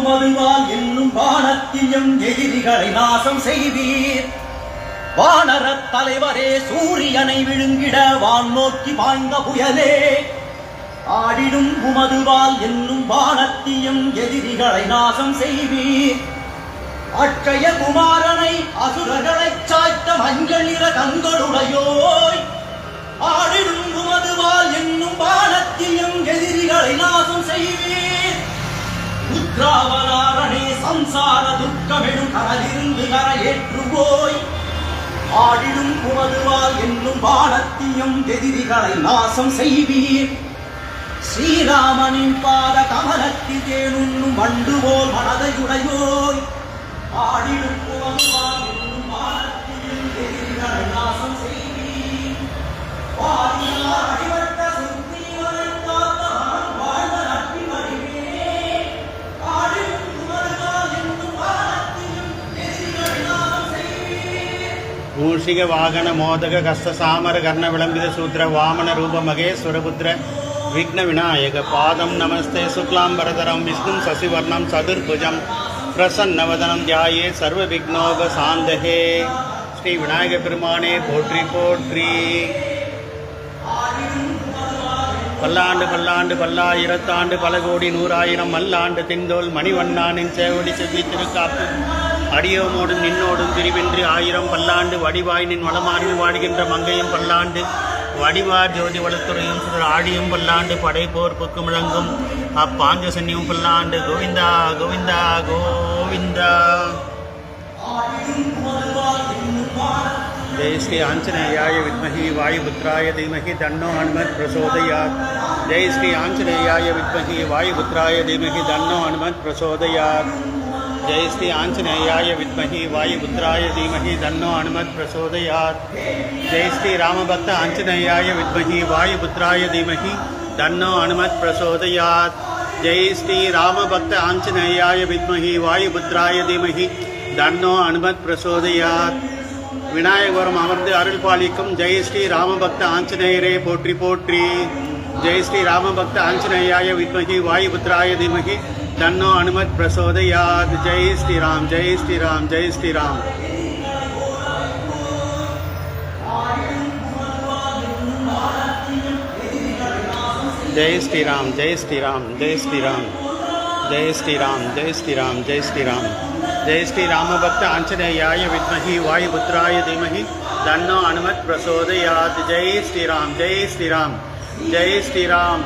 உமதுவால் என்னும் வானத்தியம் எதிரிகளை நாசம் செய்வீர். வானரத் தலைவரே, சூரியனை விழுங்கிட வான் நோக்கி பாய்ந்த புயலே, ஆடிடும் உமதுவால் என்னும் வானத்தியம் எதிரிகளை நாசம் செய்வீர். அட்சய குமாரனை அசுரர்களைச் சாய்த்த மஞ்சள் நிற கண்களுடையோய், ஆடிடும் உமதுவால் என்னும் வானத்தியம் எதிரிகளை நாசம் செய்வீர். உத்ராவதாரணே, சம்சார துக்கமெடும் கடலிருந்து கரையேற்றுவோய், ஆடிடும் உமதுவால் என்னும் வானத்தியம் எதிரிகளை நாசம் செய்வீர். ஸ்ரீராமனின் பாத கமலத்தில் தேனுண்ணும் வண்டு போல் மனதையுடையோய், ஆடிடும் உமதுவால் என்னும் வானத்தியம் எதிரிகளை நாசம் செய்வீர். வாரியார் அடிபட்ட சுக்ரீவனை காத்த மனம் வாழ்ந்த நட்பி வடிவே, ஆடிடும் உமதுவால் என்னும் வானத்தியம் எதிரிகளை நாசம் செய்வீர். மூஷிக வாகன மோதக கஸ்த சாமர கர்ண விளம்பித சூத்ர வாமன ரூப மகேஸ்வரபுத்திர விக்ன விநாயக பாதம் நமஸ்தே. சுக்லாம்பரதரம் விஷ்ணும் சசிவர்ணம் சதுர்புஜம் பிரசன்னவதனம் தியாயே சர்வ விக்னோப சாந்தகே. ஸ்ரீ விநாயக பெருமானே போற்றி போற்றி. பல்லாண்டு பல்லாண்டு பல்லாயிரத்தாண்டு பல கோடி நூறாயிரம் மல்லாண்டு திண்டோல் மணிவண்ணானின் சேவடி செவ்வி திருக்காப்பு அடியோமோடும் நின்னோடும் பிரிவின்றி ஆயிரம் பல்லாண்டு வடிவாய் நின் வளமாறி வாடுகின்ற மங்கையும் பல்லாண்டு வடிவார் ஜோதி வளத்துறையும் சுடர் ஆடியும் பல்லாண்டு படைப்போர் புக்கு முழங்கும் அப்பாஞ்சசன்னியும் பல்லாண்டு. கோவிந்தா கோவிந்தா கோவிந்தா. ஜெய ஸ்ரீ ஆஞ்சநேயாய வித்மஹி வாயுபுத்ராய தீமஹி தன்னோ ஹனுமத் பிரசோதயாத். ஜெய ஸ்ரீ ஆஞ்சநேயாய வித்மஹி வாயுபுத்ராய தீமஹி தன்னோ ஹனுமத் பிரசோதயாத். जय श्री आंजनेयाय विद्महे वायुपुत्राय धीमहि तन्नो हनुमत् प्रचोदयात्. जय श्री रामभक्त आंजनेयाय विद्महे वायुपुत्राय धीमहि तन्नो हनुमत् प्रचोदयात्. जय श्री रामभक्त आंजनेयाय विद्महे वायुपुत्राय धीमहि तन्नो हनुमत् प्रचोदयात्. விநாயகபுரம் அமர்ந்து அருள் பாலிக்கும் ஜெய் ஸ்ரீ ராமபக்த ஆஞ்சநேயரே போற்றி போற்றி. ஜெய் ஸ்ரீ ராமபக்த ஆஞ்சநேயாய வித்மஹி வாயுபுத்ராய தீமஹி தன்னோ அனுமத் பிரசோதயாத். ஜெய் ஸ்ரீராம் ஜெய் ஸ்ரீராம் ஜெய் ஸ்ரீராம். ஜெய் ஸ்ரீராம் ஜெய் ஸ்ரீராம் ஜெய் ஸ்ரீராம் ஜெய் ஸ்ரீராம் ஜெய் ஸ்ரீராம் ஜெய் ஸ்ரீராம். जय श्री रामभक्त आंजनेयाय विद्महे वायुपुत्राय धीमहि तन्नो हनुमत् प्रचोदयात्. जय श्रीराम जय श्रीराम जय श्रीराम.